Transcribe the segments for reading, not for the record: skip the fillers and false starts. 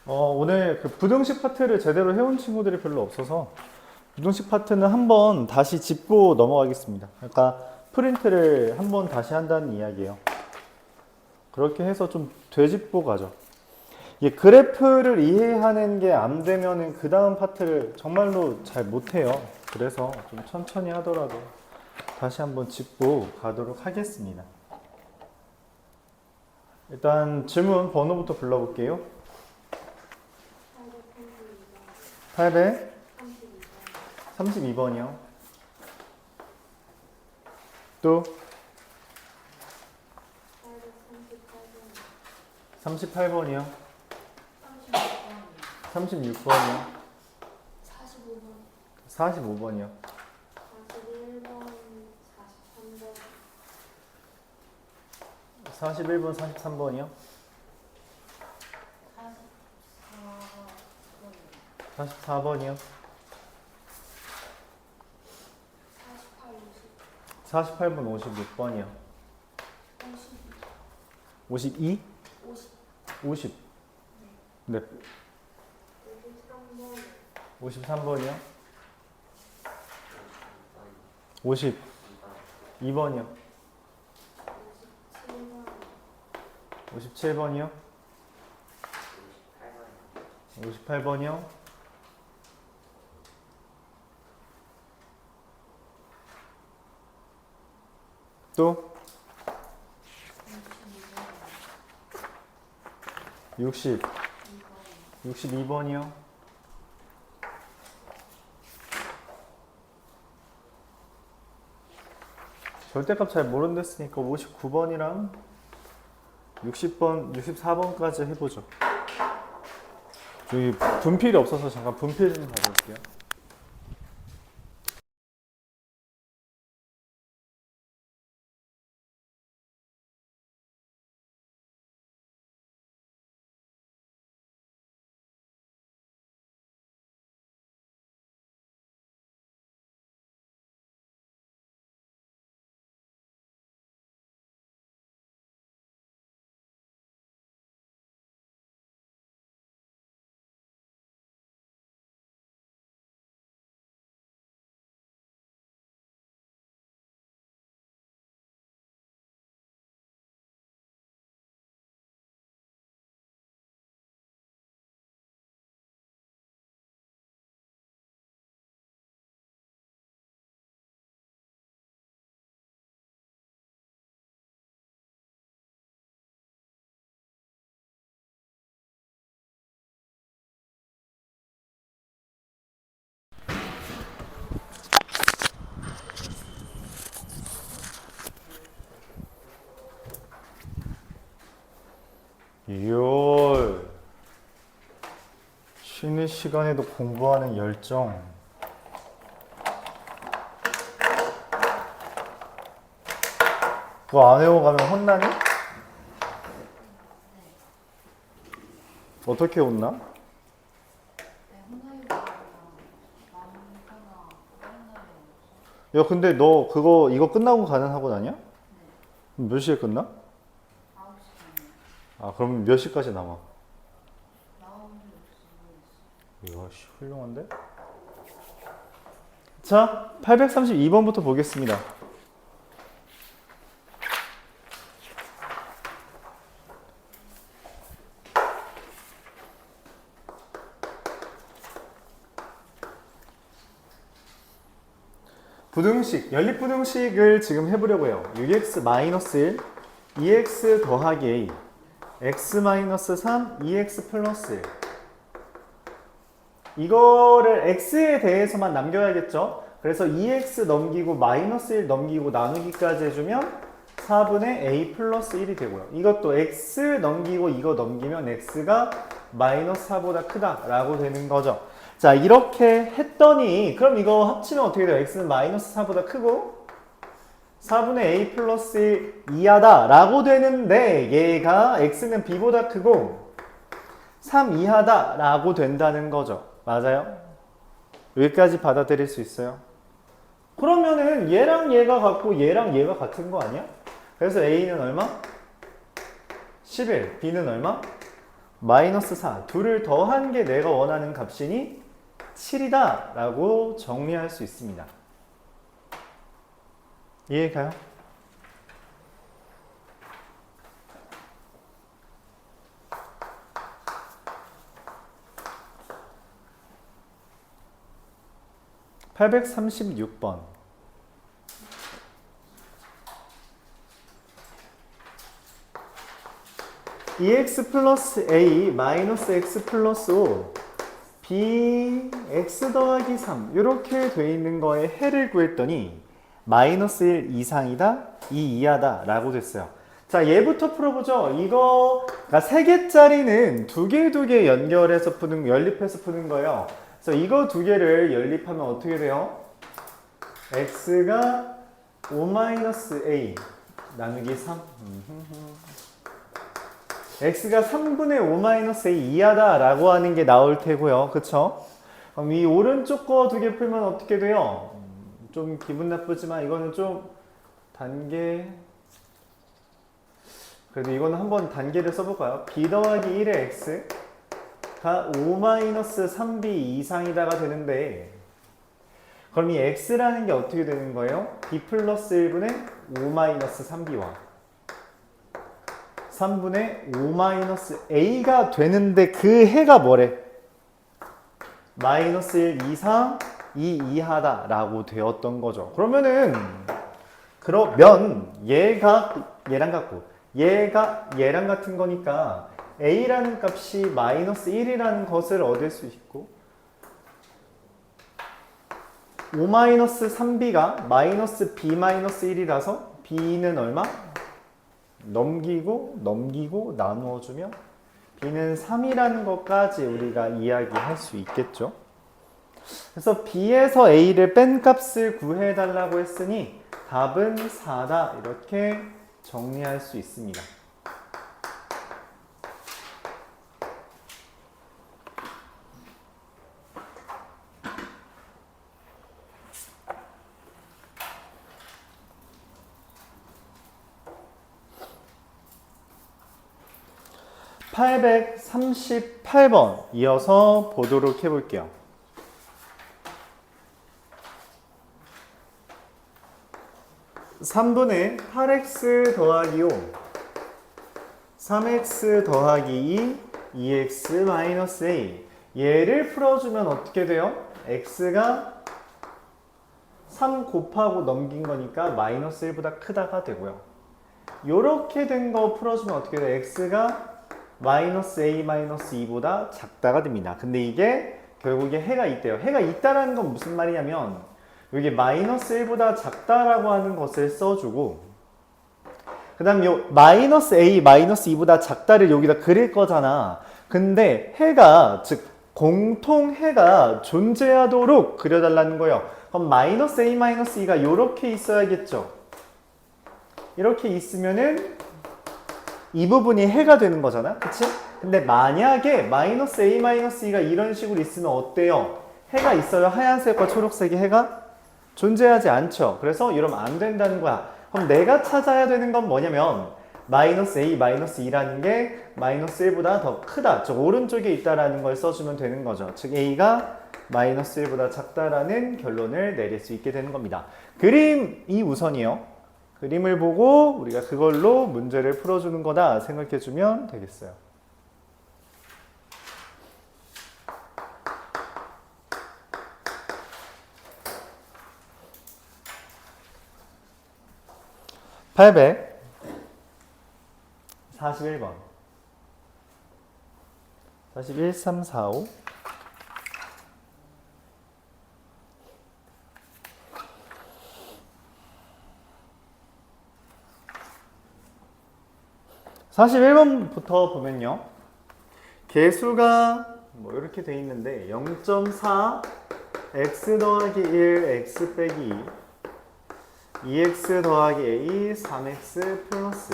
오늘 그 부등식 파트를 제대로 해온 친구들이 별로 없어서 부등식 파트는 한번 다시 짚고 넘어가겠습니다. 그러니까 프린트를 한번 다시 한다는 이야기예요. 그렇게 해서 좀 되짚고 가죠. 이 그래프를 이해하는 게 안 되면은 그 다음 파트를 정말로 잘 못해요. 그래서 좀 천천히 하더라도 다시 한번 짚고 가도록 하겠습니다. 일단 질문 번호부터 불러볼게요. 832번이요. 또 38번이요. 36번이요. 45번이요. 41번, 43번이요. 44번이요. 48번, 56번이요. 52? 50. 네. 53번이요. 52번이요. 57번이요. 58번이요. 또 62번이요. 절대값 잘 모른댔으니까 59번이랑 60번, 64번까지 해보죠. 여기 분필이 없어서 잠깐 분필 좀 가져올게요. 이열. 쉬는 시간에도 공부하는 열정. 그거 안 외워가면 혼나니? 어떻게 혼나? 야, 근데 너 이거 끝나고 가는 학원 아니야? 그럼 몇 시에 끝나? 아, 그럼 몇 시까지 남아? 이야, 씨, 훌륭한데? 자, 832번부터 보겠습니다. 부등식, 연립부등식을 지금 해보려고 해요. 6x-1, 2x 더하기 a, x-3, 2x 플러스 1. 이거를 x에 대해서만 남겨야겠죠? 그래서 2x 넘기고 마이너스 1 넘기고 나누기까지 해주면 4분의 a 플러스 1이 되고요. 이것도 x 넘기고 이거 넘기면 x가 마이너스 4보다 크다라고 되는 거죠. 자, 이렇게 했더니 그럼 이거 합치면 어떻게 돼요? x는 마이너스 4보다 크고 4분의 a 플러스 1 이하다 라고 되는데 얘가 x는 b보다 크고 3 이하다 라고 된다는 거죠. 맞아요? 여기까지 받아들일 수 있어요? 그러면은 얘랑 얘가 같고 얘랑 얘가 같은 거 아니야? 그래서 a는 얼마? 11, b는 얼마? 마이너스 4. 둘을 더한 게 내가 원하는 값이니 7이다 라고 정리할 수 있습니다. 이해가요? (836번) EX 플러스 A 마이너스 X 플러스 5 B X 더하기 3 이렇게 돼 있는 거에 해를 구했더니 마이너스 1 이상이다 2 이하다 라고 됐어요. 자, 얘부터 풀어보죠. 이거가 3개짜리는 2개 연결해서 연립해서 푸는 거예요. 그래서 이거 2개를 연립하면 어떻게 돼요? X가 5-A 나누기 3 X가 3분의 5-A 이하다 라고 하는 게 나올 테고요. 그쵸? 그럼 이 오른쪽 거 2개 풀면 어떻게 돼요? 좀 기분 나쁘지만 이거는 좀 단계 그래도 이거는 한번 단계를 써볼까요? B 더하기 1의 X가 5-3B 이상이다가 되는데 그럼 이 X라는 게 어떻게 되는 거예요? B 플러스 1분의 5-3B와 3분의 5-A가 되는데 그 해가 뭐래? 마이너스 1 이상 2 이하다 라고 되었던 거죠. 그러면 얘가 얘랑 같고 얘가 얘랑 같은 거니까 A라는 값이 마이너스 1이라는 것을 얻을 수 있고 5-3B가 마이너스 B-1이라서 B는 얼마? 넘기고 나누어주면 B는 3이라는 것까지 우리가 이야기할 수 있겠죠. 그래서 B에서 A를 뺀 값을 구해달라고 했으니 답은 4다 이렇게 정리할 수 있습니다. (838번) 이어서 보도록 해볼게요. 3분의 8x 더하기 5 3x 더하기 2 2x 마이너스 a 얘를 풀어주면 어떻게 돼요? x가 3 곱하고 넘긴 거니까 마이너스 1보다 크다가 되고요. 요렇게 된 거 풀어주면 어떻게 돼요? x가 마이너스 a 마이너스 2보다 작다가 됩니다. 근데 이게 결국에 해가 있대요. 해가 있다라는 건 무슨 말이냐면 여기 마이너스 1보다 작다라고 하는 것을 써주고 그 다음 요 마이너스 a 마이너스 2보다 작다를 여기다 그릴 거잖아. 근데 해가 즉 공통해가 존재하도록 그려달라는 거예요. 그럼 마이너스 a 마이너스 2가 이렇게 있어야겠죠. 이렇게 있으면은 이 부분이 해가 되는 거잖아. 그치? 근데 만약에 마이너스 a 마이너스 2가 이런 식으로 있으면 어때요? 해가 있어요. 하얀색과 초록색의 해가 존재하지 않죠. 그래서 이러면 안 된다는 거야. 그럼 내가 찾아야 되는 건 뭐냐면 마이너스 a 마이너스 2라는 게 마이너스 1보다 더 크다. 즉 오른쪽에 있다라는 걸 써주면 되는 거죠. 즉 a가 마이너스 1보다 작다라는 결론을 내릴 수 있게 되는 겁니다. 그림이 우선이요. 그림을 보고 우리가 그걸로 문제를 풀어주는 거다 생각해주면 되겠어요. (841번) 41, 3, 4, 5 41번부터 보면요. 개수가 뭐 이렇게 돼 있는데 0.4 x 더하기 1 x 빼기 2 2x 더하기 a 3x 플러스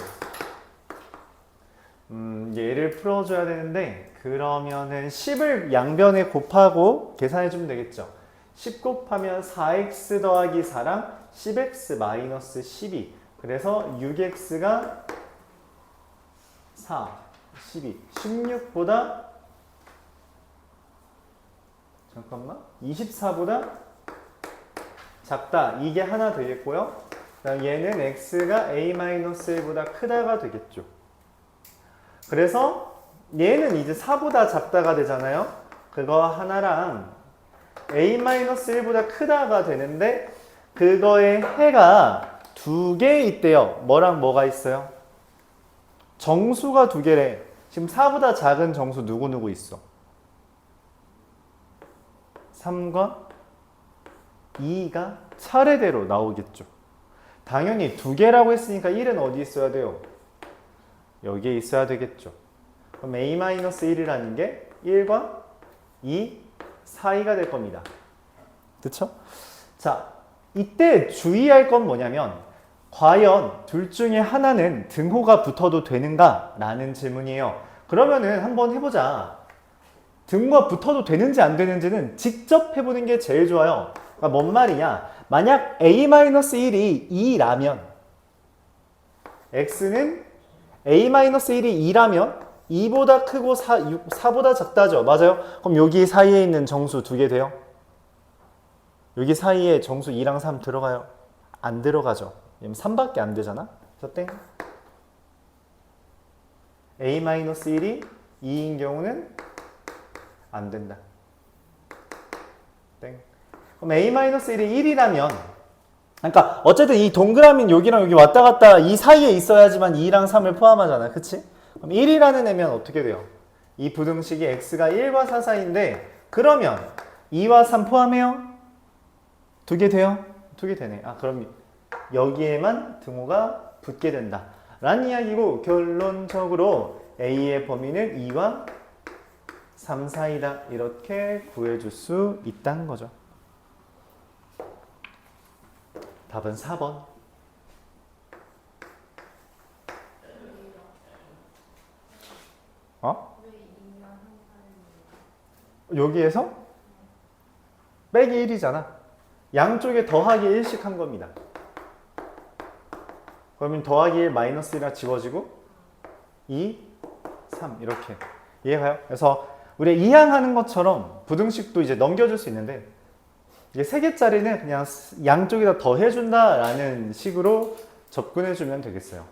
얘를 풀어줘야 되는데 그러면은 10을 양변에 곱하고 계산해주면 되겠죠. 10 곱하면 4x 더하기 4랑 10x 마이너스 12 그래서 6x가 4 12. 16보다 잠깐만 24보다 작다. 이게 하나 되겠고요. 그다음 얘는 x가 a-1보다 크다가 되겠죠. 그래서 얘는 이제 4보다 작다가 되잖아요. 그거 하나랑 a-1보다 크다가 되는데 그거의 해가 두 개 있대요. 뭐랑 뭐가 있어요? 정수가 두 개래. 지금 4보다 작은 정수 누구누구 있어? 3과 2가 차례대로 나오겠죠. 당연히 두 개라고 했으니까 1은 어디 있어야 돼요? 여기에 있어야 되겠죠. 그럼 a-1이라는 게 1과 2 사이가 될 겁니다. 그쵸? 자, 이때 주의할 건 뭐냐면 과연 둘 중에 하나는 등호가 붙어도 되는가? 라는 질문이에요. 그러면은 한번 해보자. 등호가 붙어도 되는지 안 되는지는 직접 해보는 게 제일 좋아요. 그러니까 뭔 말이냐? 만약 a-1이 2라면 x는 a-1이 2라면 2보다 크고 4보다 작다죠. 맞아요? 그럼 여기 사이에 있는 정수 두 개 돼요? 여기 사이에 정수 2랑 3 들어가요? 안 들어가죠. 3밖에 안 되잖아? 그래서 땡. a-1이 2인 경우는 안 된다. 땡. 그럼 a-1이 1이라면 그러니까 어쨌든 이 동그라미는 여기랑 여기 왔다 갔다 이 사이에 있어야지만 2랑 3을 포함하잖아. 그치? 그럼 1이라는 애면 어떻게 돼요? 이 부등식이 x가 1과 4 사이인데 그러면 2와 3 포함해요? 두 개 돼요? 두 개 되네. 아 그럼 여기에만 등호가 붙게 된다. 라는 이야기고 결론적으로 A의 범위는 2와 3 사이다. 이렇게 구해줄 수 있다는 거죠. 답은 4번. 어? 여기에서 빼기 1이잖아. 양쪽에 더하기 1씩 한 겁니다. 그러면 더하기 1 마이너스 1이 지워지고 2, 3 이렇게 이해가요? 그래서 우리 이항하는 것처럼 부등식도 이제 넘겨줄 수 있는데 이게 3개짜리는 그냥 양쪽에다 더해준다 라는 식으로 접근해주면 되겠어요.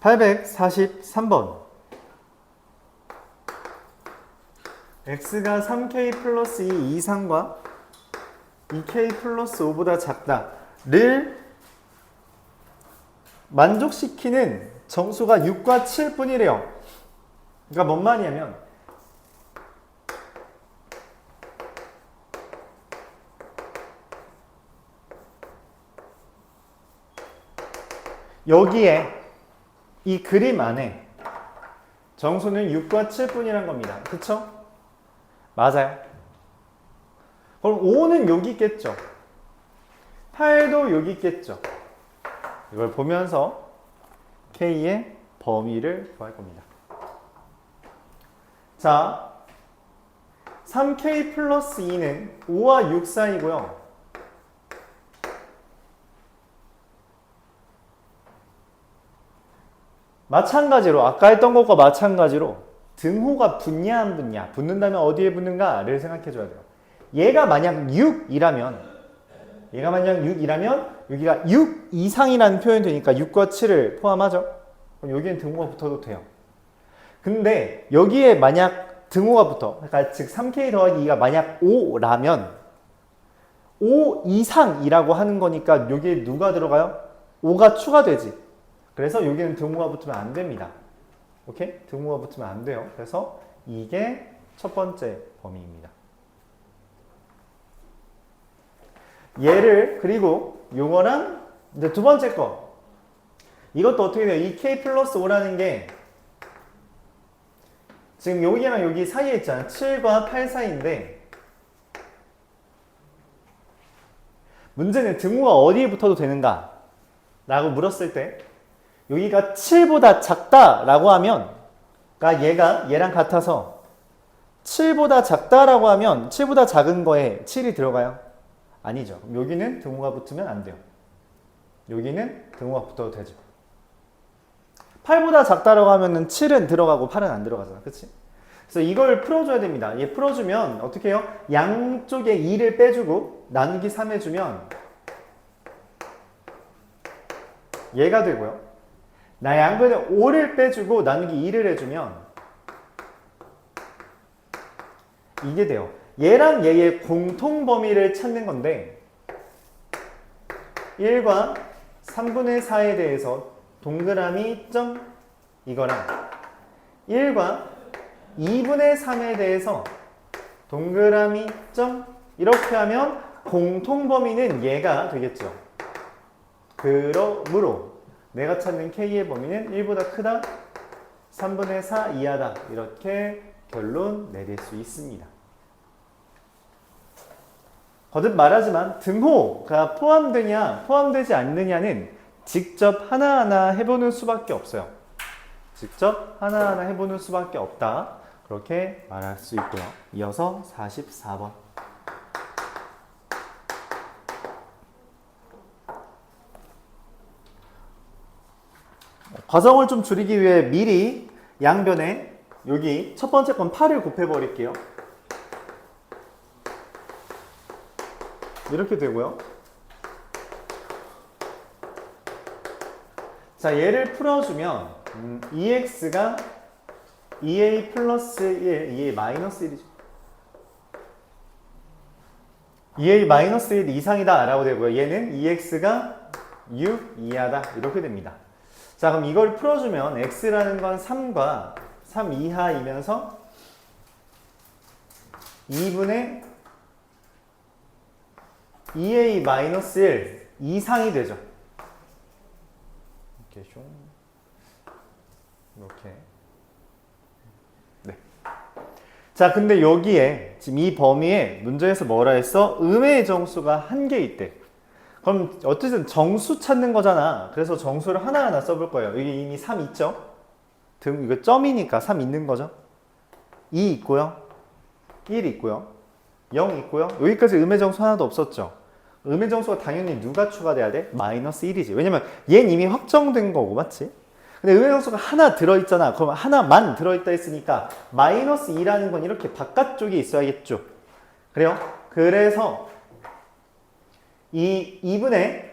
(843번) x가 3k 플러스 2 이상과 2k 플러스 5보다 작다를 만족시키는 정수가 6과 7 뿐이래요. 그러니까 뭔 말이냐면 여기에 이 그림 안에 정수는 6과 7 뿐이란 겁니다. 그쵸? 맞아요. 그럼 5는 여기 있겠죠. 8도 여기 있겠죠. 이걸 보면서 K의 범위를 구할 겁니다. 자, 3K 플러스 2는 5와 6 사이고요. 마찬가지로 아까 했던 것과 마찬가지로 등호가 붙냐 안 붙냐, 붙는다면 어디에 붙는가를 생각해 줘야 돼요. 얘가 만약 6이라면 여기가 6 이상이라는 표현이 되니까 6과 7을 포함하죠. 그럼 여기엔 등호가 붙어도 돼요. 근데 여기에 만약 등호가 붙어, 그러니까 즉 3K 더하기 2가 만약 5라면 5 이상이라고 하는 거니까 여기에 누가 들어가요? 5가 추가되지. 그래서 여기는 등호가 붙으면 안 됩니다. 오케이? 등호가 붙으면 안 돼요. 그래서 이게 첫 번째 범위입니다. 얘를 그리고 요거랑 이제 두 번째 거 이것도 어떻게 돼요? 이 k 플러스 5라는 게 지금 여기랑 여기 사이에 있잖아. 7과 8 사이인데 문제는 등호가 어디에 붙어도 되는가? 라고 물었을 때 여기가 7보다 작다라고 하면 그러니까 얘가 얘랑 같아서 7보다 작다라고 하면 7보다 작은 거에 7이 들어가요. 아니죠. 그럼 여기는 등호가 붙으면 안 돼요. 여기는 등호가 붙어도 되죠. 8보다 작다라고 하면은 7은 들어가고 8은 안 들어가잖아. 그치? 그래서 이걸 풀어줘야 됩니다. 얘 풀어주면 어떻게 해요? 양쪽에 2를 빼주고 나누기 3 해주면 얘가 되고요. 나 양변에 5를 빼주고 나누기 2를 해주면 이게 돼요. 얘랑 얘의 공통 범위를 찾는 건데 1과 3분의 4에 대해서 동그라미 점 이거랑 1과 2분의 3에 대해서 동그라미 점 이렇게 하면 공통 범위는 얘가 되겠죠. 그러므로 내가 찾는 K의 범위는 1보다 크다, 3분의 4 이하다. 이렇게 결론 내릴 수 있습니다. 거듭 말하지만 등호가 포함되냐 포함되지 않느냐는 직접 하나하나 해보는 수밖에 없어요. 직접 하나하나 해보는 수밖에 없다. 그렇게 말할 수 있고요. 이어서 44번. 과정을 좀 줄이기 위해 미리 양변에 여기 첫 번째 건 8을 곱해 버릴게요. 이렇게 되고요. 자, 얘를 풀어주면 2x가 2a 플러스 1, 2a 마이너스 1이죠. 2a 마이너스 1 이상이다 라고 되고요. 얘는 2x가 6 이하다 이렇게 됩니다. 자, 그럼 이걸 풀어주면 x라는 건 3과 3 이하이면서 2분의 2a 마이너스 1 이상이 되죠. 이렇게 좀 이렇게. 네. 자, 근데 여기에 지금 이 범위에 문제에서 뭐라 했어? 음의 정수가 1개 있대. 그럼 어쨌든 정수 찾는 거잖아. 그래서 정수를 하나하나 써볼 거예요. 여기 이미 3 있죠? 이거 점이니까 3 있는 거죠? 2 있고요. 1 있고요. 0 있고요. 여기까지 음의 정수 하나도 없었죠? 음의 정수가 당연히 누가 추가돼야 돼? 마이너스 1이지. 왜냐면 얘는 이미 확정된 거고, 맞지? 근데 음의 정수가 하나 들어있잖아. 그럼 하나만 들어있다 했으니까 마이너스 2라는 건 이렇게 바깥쪽에 있어야겠죠? 그래요? 그래서 이 2분의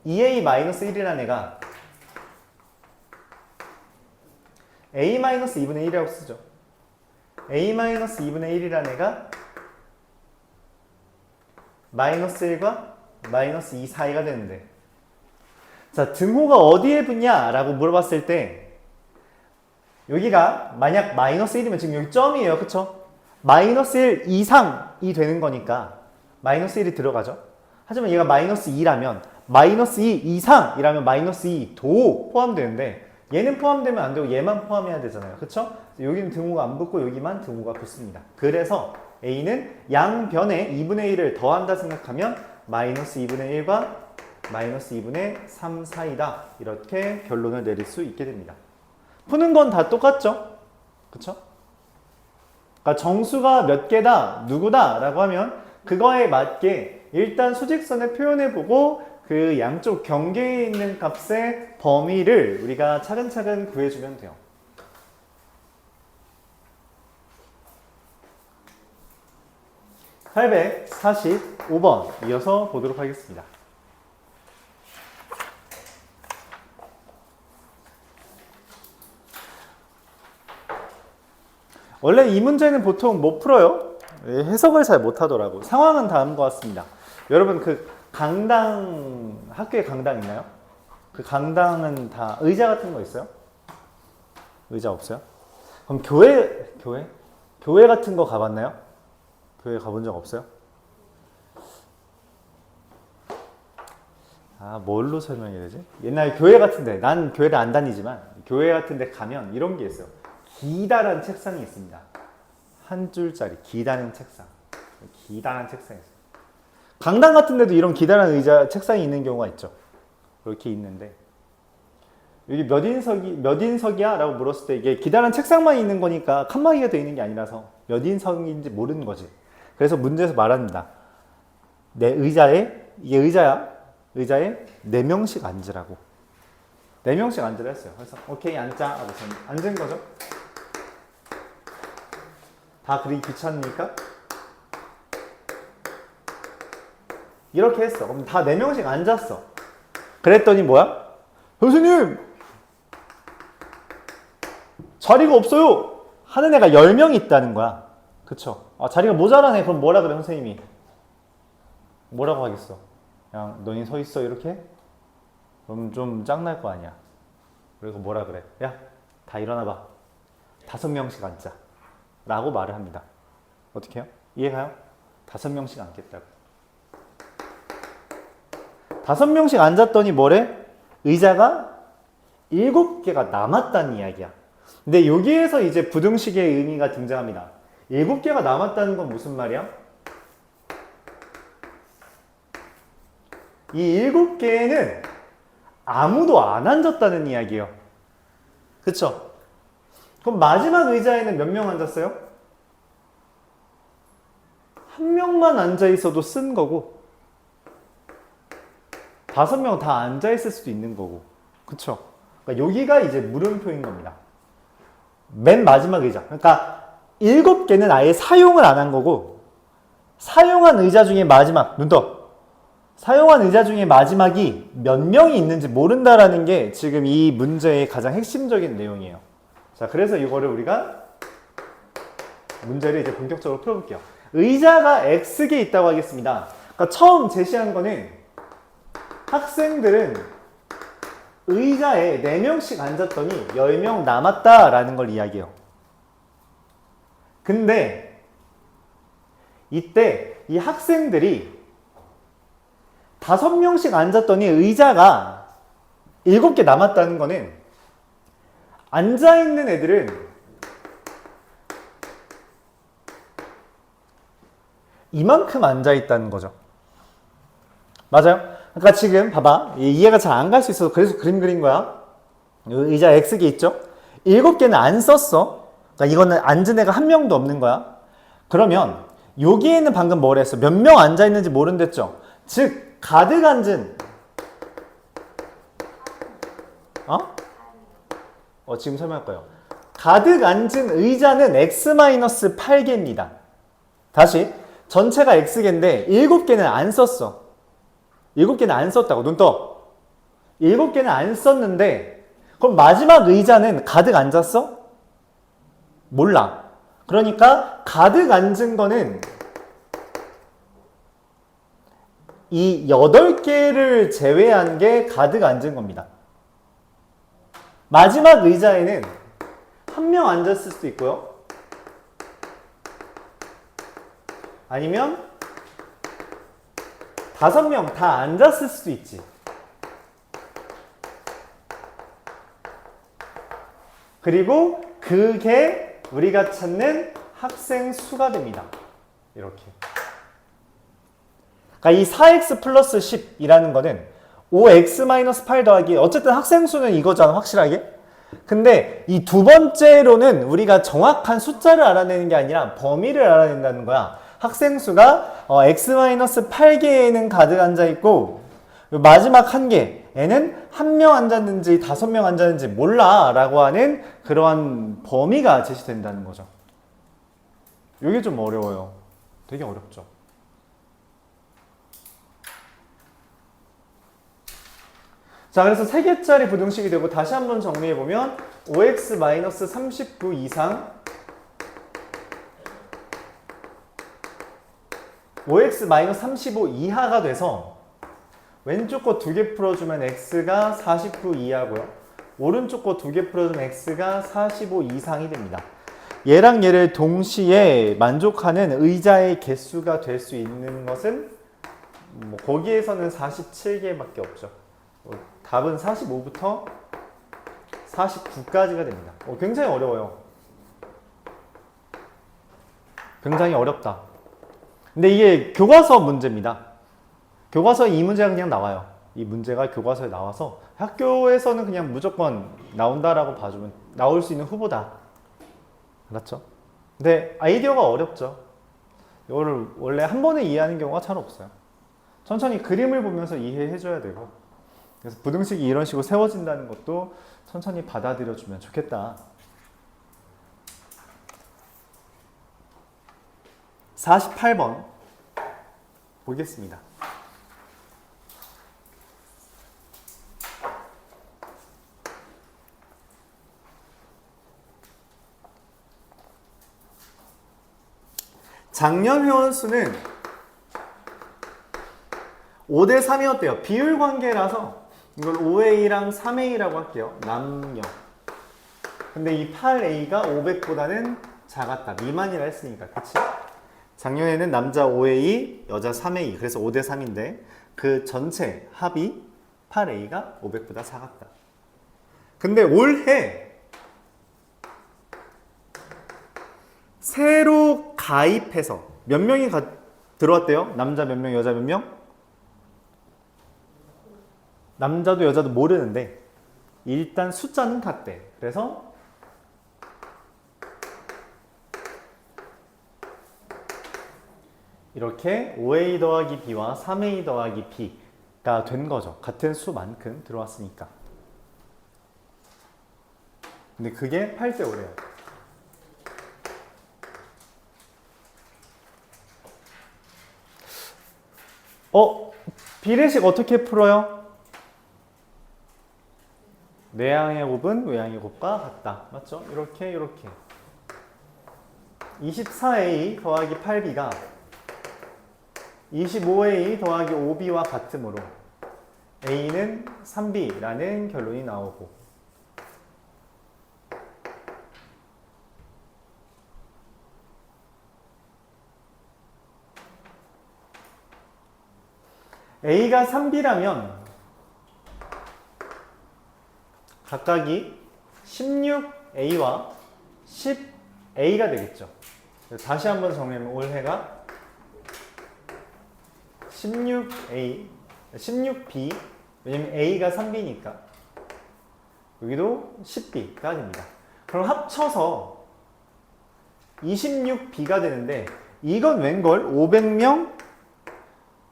2a-1이라는 애가 a-2분의 1이라고 쓰죠. a-2분의 1이라는 애가 마이너스 1과 마이너스 2 사이가 되는데, 자, 등호가 어디에 붙냐? 라고 물어봤을 때 여기가 만약 마이너스 1이면 지금 여기 점이에요. 그쵸? 마이너스 1 이상이 되는 거니까 마이너스 1이 들어가죠. 하지만 얘가 마이너스 2라면 마이너스 2 이상이라면 마이너스 2도 포함되는데 얘는 포함되면 안 되고 얘만 포함해야 되잖아요. 그쵸? 여기는 등호가 안 붙고 여기만 등호가 붙습니다. 그래서 A는 양변에 2분의 1을 더한다 생각하면 마이너스 2분의 1과 마이너스 2분의 3 사이다. 이렇게 결론을 내릴 수 있게 됩니다. 푸는 건 다 똑같죠? 그쵸? 그러니까 정수가 몇 개다, 누구다 라고 하면 그거에 맞게 일단 수직선을 표현해보고 그 양쪽 경계에 있는 값의 범위를 우리가 차근차근 구해주면 돼요. (845번) 이어서 보도록 하겠습니다. 원래 이 문제는 보통 못 풀어요. 해석을 잘 못하더라고. 상황은 다음과 같습니다. 여러분 그 강당, 학교에 강당 있나요? 그 강당은 다 의자 같은 거 있어요? 의자 없어요? 그럼 교회 같은 거 가봤나요? 교회 가본 적 없어요? 아, 뭘로 설명해야 되지? 옛날 교회 같은데, 난 교회를 안 다니지만 교회 같은데 가면 이런 게 있어요. 기다란 책상이 있습니다. 한 줄짜리 기다란 책상. 기다란 책상이 있어요. 강당 같은 데도 이런 기다란 의자, 책상이 있는 경우가 있죠. 그렇게 있는데 여기 몇 인석이야? 라고 물었을 때 이게 기다란 책상만 있는 거니까 칸막이가 되어 있는 게 아니라서 몇 인석인지 모르는 거지. 그래서 문제에서 말합니다. 내 의자에, 이게 의자야. 의자에 4명씩 앉으라고. 4명씩 앉으라 했어요. 그래서 오케이 앉자. 그래서 앉은 거죠. 다 그리기 귀찮으니까 이렇게 했어. 그럼 다 4명씩 앉았어. 그랬더니 뭐야? 교수님! 자리가 없어요! 하는 애가 10명 있다는 거야. 그쵸? 아, 자리가 모자라네. 그럼 뭐라 그래, 선생님이? 뭐라고 하겠어? 그냥 너희 서 있어, 이렇게? 그럼 좀 짱날 거 아니야. 그리고 뭐라 그래? 야, 다 일어나봐. 5명씩 앉자. 라고 말을 합니다. 어떻게 해요? 이해가요? 5명씩 앉겠다고. 5명씩 앉았더니 뭐래? 의자가 7개가 남았다는 이야기야. 근데 여기에서 이제 부등식의 의미가 등장합니다. 7개가 남았다는 건 무슨 말이야? 이 7개는 아무도 안 앉았다는 이야기예요. 그쵸? 그럼 마지막 의자에는 몇 명 앉았어요? 1명만 앉아 있어도 쓴 거고 5명 다 앉아 있을 수도 있는 거고. 그쵸? 그러니까 여기가 이제 물음표인 겁니다. 맨 마지막 의자. 그러니까 7개는 아예 사용을 안 한 거고 사용한 의자 중에 마지막, 눈 떠. 사용한 의자 중에 마지막이 몇 명이 있는지 모른다라는 게 지금 이 문제의 가장 핵심적인 내용이에요. 자, 그래서 이거를 우리가 문제를 이제 본격적으로 풀어볼게요. 의자가 X개 있다고 하겠습니다. 그러니까 처음 제시한 거는 학생들은 의자에 4명씩 앉았더니 10명 남았다라는 걸 이야기해요. 근데 이때 이 학생들이 5명씩 앉았더니 의자가 7개 남았다는 거는 앉아있는 애들은 이만큼 앉아있다는 거죠. 맞아요? 그러니까 지금 봐봐. 이해가 잘 안 갈 수 있어서 그래서 그림 그린 거야. 의자 X개 있죠? 7개는 안 썼어. 그러니까 이거는 앉은 애가 1명도 없는 거야. 그러면 여기에는 방금 뭐라 했어? 몇 명 앉아있는지 모른댔죠? 즉 가득 앉은 지금 설명할 거예요. 가득 앉은 의자는 X-8개입니다. 다시 전체가 X개인데 7개는 안 썼어. 7개는 안 썼다고. 눈 떠. 7개는 안 썼는데 그럼 마지막 의자는 가득 앉았어? 몰라. 그러니까 가득 앉은 거는 이 8개를 제외한 게 가득 앉은 겁니다. 마지막 의자에는 1명 앉았을 수도 있고요. 아니면 5명 다 앉았을 수도 있지. 그리고 그게 우리가 찾는 학생 수가 됩니다. 이렇게. 그러니까 이 4x 플러스 10이라는 거는 5x-8 더하기 어쨌든 학생 수는 이거잖아, 확실하게. 근데 이 두 번째로는 우리가 정확한 숫자를 알아내는 게 아니라 범위를 알아낸다는 거야. 학생 수가 x-8개에는 가득 앉아 있고 마지막 한 개에는 1명 앉았는지 5명 앉았는지 몰라 라고 하는 그러한 범위가 제시된다는 거죠. 이게 좀 어려워요. 되게 어렵죠. 자, 그래서 3개짜리 부등식이 되고 다시 한번 정리해보면 5x-39 이상 5x-35 이하가 돼서 왼쪽 거 2개 풀어주면 x가 49 이하고요. 오른쪽 거 2개 풀어주면 x가 45 이상이 됩니다. 얘랑 얘를 동시에 만족하는 의자의 개수가 될 수 있는 것은 거기에서는 47개밖에 없죠. 답은 45부터 49까지가 됩니다. 굉장히 어려워요. 굉장히 어렵다. 근데 이게 교과서 문제입니다. 교과서에 이 문제가 그냥 나와요. 이 문제가 교과서에 나와서 학교에서는 그냥 무조건 나온다라고 봐주면 나올 수 있는 후보다. 그렇죠? 근데 아이디어가 어렵죠. 이거를 원래 한 번에 이해하는 경우가 잘 없어요. 천천히 그림을 보면서 이해해줘야 되고, 그래서 부등식이 이런 식으로 세워진다는 것도 천천히 받아들여주면 좋겠다. 48번 보겠습니다. 작년 회원수는 5대 3이었대요. 비율 관계라서 이걸 5A랑 3A라고 할게요. 남녀. 근데 이 8A가 500보다는 작았다. 미만이라 했으니까. 그치? 작년에는 남자 5A, 여자 3A. 그래서 5대 3인데 그 전체 합이 8A가 500보다 작았다. 근데 올해 새로 가입해서 몇 명이 들어왔대요? 남자 몇 명, 여자 몇 명? 남자도 여자도 모르는데 일단 숫자는 같대. 그래서 이렇게 5A 더하기 B와 3A 더하기 B가 된 거죠. 같은 수만큼 들어왔으니까. 근데 그게 8대 5래요. 비례식 어떻게 풀어요? 내항의 곱은 외항의 곱과 같다. 맞죠? 이렇게 24A 더하기 8B가 25A 더하기 5B와 같으므로 A는 3B라는 결론이 나오고, A가 3B라면 각각이 16A와 10A가 되겠죠. 다시 한번 정리하면 올해가 16A, 16B, 왜냐면 A가 3B니까 여기도 10B가 됩니다. 그럼 합쳐서 26B가 되는데 이건 웬걸 500명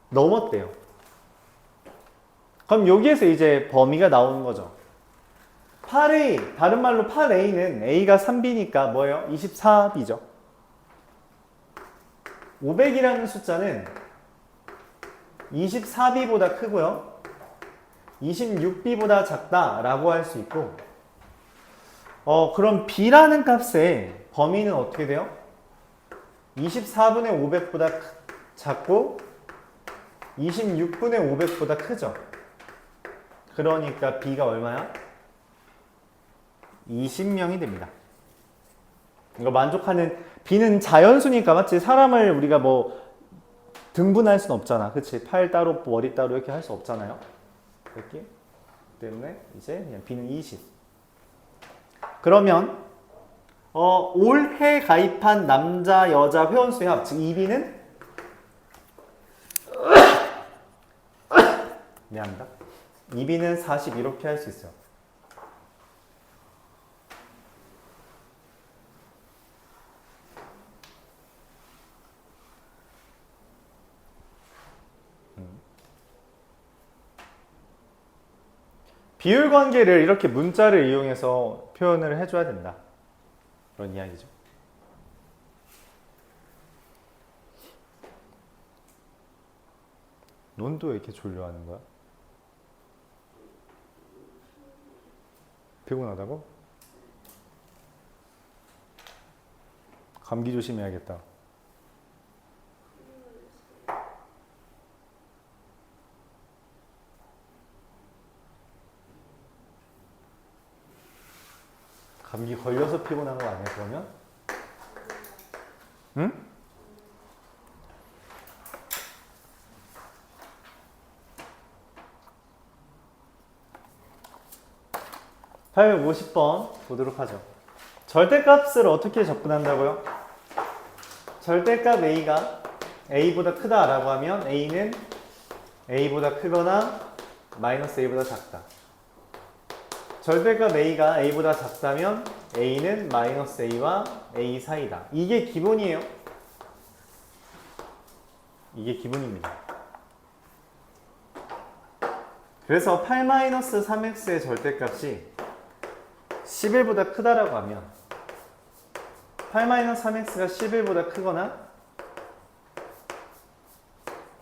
넘었대요. 그럼 여기에서 이제 범위가 나오는 거죠. 8A, 다른 말로 8A는 A가 3B니까 뭐예요? 24B죠. 500이라는 숫자는 24B보다 크고요. 26B보다 작다라고 할 수 있고, 그럼 B라는 값의 범위는 어떻게 돼요? 24분의 500보다 작고 26분의 500보다 크죠. 그러니까 B가 얼마야? 20명이 됩니다. 이거 만족하는, B는 자연수니까 맞지? 사람을 우리가 뭐 등분할 수는 없잖아. 그치? 팔 따로 머리 따로 이렇게 할 수 없잖아요. 이렇게 때문에 이제 그냥 B는 20. 그러면 올해 가입한 남자 여자 회원수의 합, 즉 2B는 미안합니다. 2B는 40 이렇게 할 수 있어요. 비율 관계를 이렇게 문자를 이용해서 표현을 해줘야 된다. 그런 이야기죠. 넌 또 왜 이렇게 졸려하는 거야? 피곤하다고? 감기 조심해야겠다. 감기 걸려서 피곤한 거 아니야, 그러면? 응? (850번) 보도록 하죠. 절대값을 어떻게 접근한다고요? 절대값 A가 A보다 크다라고 하면 A는 A보다 크거나 마이너스 A보다 작다. 절대값 A가 A보다 작다면 A는 마이너스 A와 A 사이다. 이게 기본이에요. 이게 기본입니다. 그래서 8-3x의 절대값이 11보다 크다라고 하면 8-3x가 11보다 크거나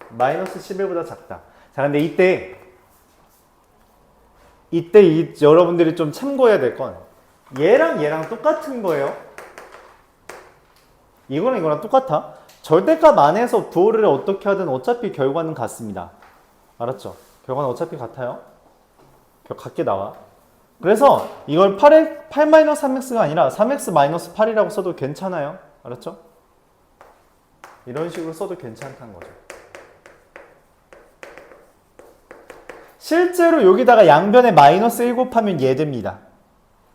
마이너스 11보다 작다. 자, 근데 이때 여러분들이 좀 참고해야 될 건 얘랑 똑같은 거예요. 이거랑 똑같아. 절대값 안에서 부호를 어떻게 하든 어차피 결과는 같습니다. 알았죠? 결과는 어차피 같아요. 같게 나와. 그래서 이걸 8-3x가 아니라 3x-8이라고 써도 괜찮아요. 알았죠? 이런 식으로 써도 괜찮다는 거죠. 실제로 여기다가 양변에 마이너스 1 곱하면 얘 됩니다.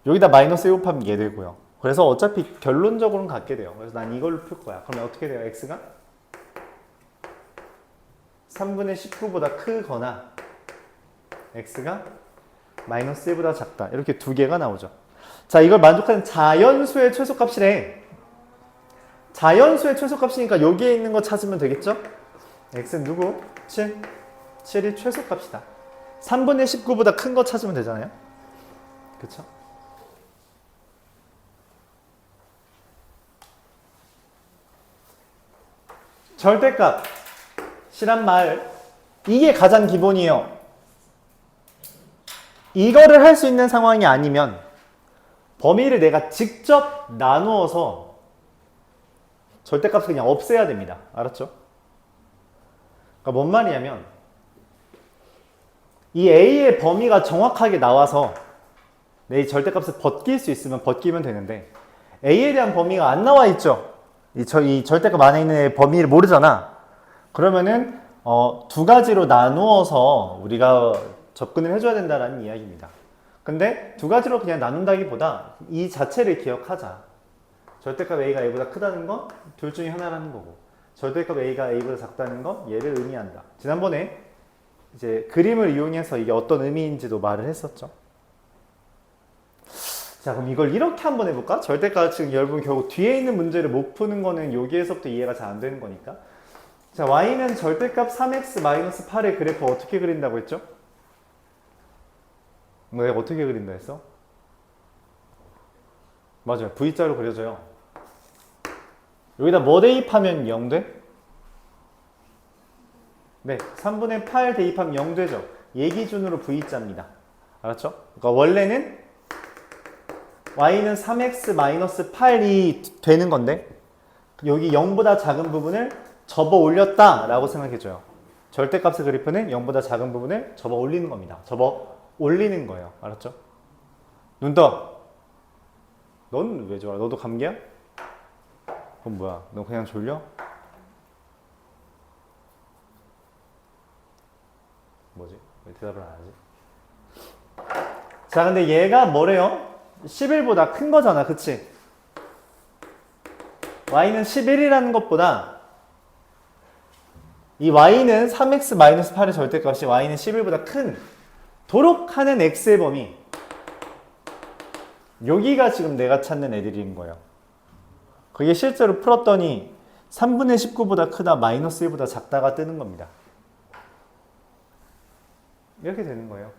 여기다 마이너스 1 곱하면 얘 되고요. 그래서 어차피 결론적으로는 같게 돼요. 그래서 난 이걸로 풀 거야. 그러면 어떻게 돼요? x가 3분의 19보다 크거나 x가 마이너스 1보다 작다. 이렇게 두 개가 나오죠. 자, 이걸 만족하는 자연수의 최소값이래. 자연수의 최소값이니까 여기에 있는 거 찾으면 되겠죠? x는 누구? 7. 7이 최소값이다. 3분의 19보다 큰 거 찾으면 되잖아요. 그쵸? 절대값이란 말, 이게 가장 기본이에요. 이거를 할 수 있는 상황이 아니면 범위를 내가 직접 나누어서 절대값을 그냥 없애야 됩니다. 알았죠? 그러니까 뭔 말이냐면 이 A의 범위가 정확하게 나와서 내 절대값을 벗길 수 있으면 벗기면 되는데 A에 대한 범위가 안 나와 있죠? 이 절대값 안에 있는 범위를 모르잖아. 그러면은 두 가지로 나누어서 우리가 접근을 해줘야 된다는 이야기입니다. 근데 두 가지로 그냥 나눈다기보다 이 자체를 기억하자. 절대값 A가 A보다 크다는 건 둘 중에 하나라는 거고, 절대값 A가 A보다 작다는 건 얘를 의미한다. 지난번에 이제 그림을 이용해서 이게 어떤 의미인지도 말을 했었죠. 자, 그럼 이걸 이렇게 한번 해볼까? 절대값 지금 여러분 결국 뒤에 있는 문제를 못 푸는 거는 여기에서부터 이해가 잘 안 되는 거니까. 자, y는 절대값 3x-8의 그래프 어떻게 그린다고 했죠? 내가 어떻게 그린다 했어? 맞아요. V자로 그려져요. 여기다 뭐 대입하면 0 돼? 네, 3분의 8 대입하면 0 되죠. 얘 기준으로 V자입니다. 알았죠? 그러니까 원래는 y는 3x-8이 되는 건데 여기 0보다 작은 부분을 접어 올렸다 라고 생각해줘요. 절대값의 그래프는 0보다 작은 부분을 접어 올리는 겁니다. 접어 올리는 거예요. 알았죠? 눈 떠. 넌 왜 좋아? 너도 감기야? 그럼 뭐야? 너 그냥 졸려? 뭐지? 왜 대답을 안 하지? 자, 근데 얘가 뭐래요? 11보다 큰 거잖아. 그치? y는 11이라는 것보다 이 y는 3x-8의 절대값이 y는 11보다 큰 도록 하는 x의 범위, 여기가 지금 내가 찾는 애들인 거예요. 그게 실제로 풀었더니 3분의 19보다 크다, 마이너스 1보다 작다가 뜨는 겁니다. 이렇게 되는 거예요.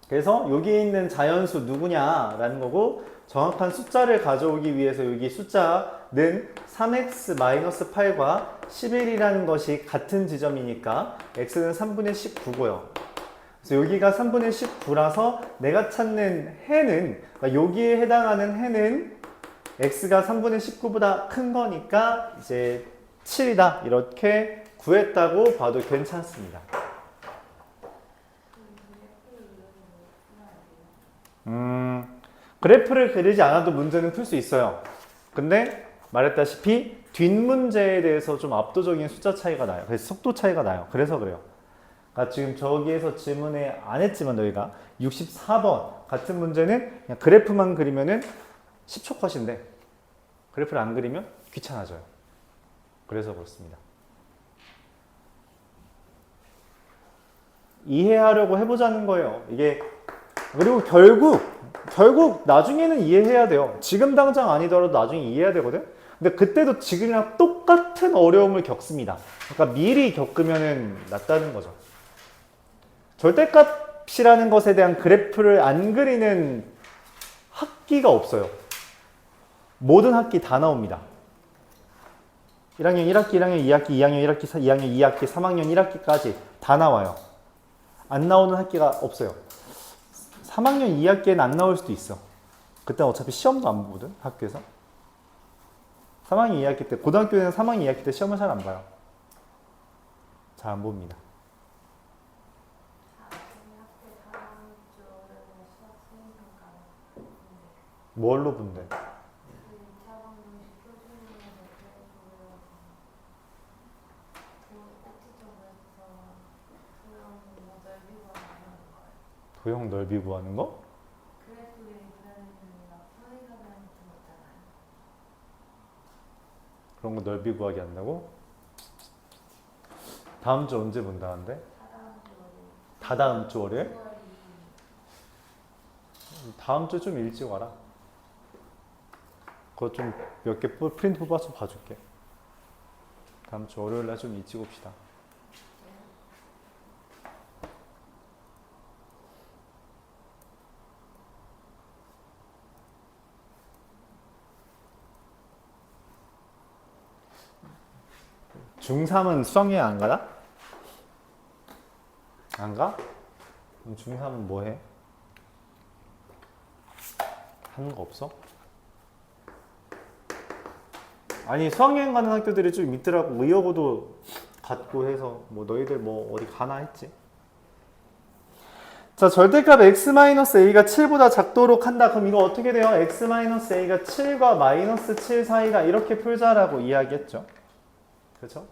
그래서 여기에 있는 자연수 누구냐라는 거고, 정확한 숫자를 가져오기 위해서 여기 숫자는 3x-8과 11이라는 것이 같은 지점이니까 x는 3분의 19고요. 그래서 여기가 3분의 19라서 내가 찾는 해는, 그러니까 여기에 해당하는 해는 x가 3분의 19보다 큰 거니까 이제 7이다. 이렇게 구했다고 봐도 괜찮습니다. 그래프를 그리지 않아도 문제는 풀 수 있어요. 근데 말했다시피 뒷문제에 대해서 좀 압도적인 숫자 차이가 나요. 그래서 속도 차이가 나요. 그래서 그래요. 그러니까 지금 저기에서 질문에 안 했지만 너희가 64번 같은 문제는 그냥 그래프만 그리면은 10초 컷인데 그래프를 안 그리면 귀찮아져요. 그래서 그렇습니다. 이해하려고 해보자는 거예요. 이게 그리고 결국 나중에는 이해해야 돼요. 지금 당장 아니더라도 나중에 이해해야 되거든. 근데 그때도 지금이랑 똑같이 똑같은 어려움을 겪습니다. 그러니까 미리 겪으면 낫다는 거죠. 절대값이라는 것에 대한 그래프를 안 그리는 학기가 없어요. 모든 학기 다 나옵니다. 1학년 1학기, 1학년 2학기, 2학년 1학기, 2학년 2학기, 3학년 1학기까지 다 나와요. 안 나오는 학기가 없어요. 3학년 2학기에는 안 나올 수도 있어. 그때 어차피 시험도 안 보거든, 학교에서. 3학년 2학기 때, 고등학교에는 3학년 2학기 때 시험을 잘 안 봐요. 잘 안 봅니다. 뭘로 본대? 도형 넓이 구하는 거? 그런 거 넓이 구하기 한다고? 다음 주 언제 본다는데? 다다음 주 월요일? 다음 주 좀 일찍 와라. 그거 좀 몇 개 프린트 뽑아서 봐줄게. 다음 주 월요일 날 좀 일찍 옵시다. 중3은 수학여행 안 가나? 안 가? 그럼 중3은 뭐 해? 하는 거 없어? 아니 수학여행 가는 학교들이 좀 있더라고. 의여고도 갔고 해서 뭐 너희들 뭐 어디 가나 했지. 자, 절대값 x-a가 7보다 작도록 한다. 그럼 이거 어떻게 돼요? x-a가 7과 마이너스 7 사이다. 이렇게 풀자라고 이야기했죠. 그렇죠?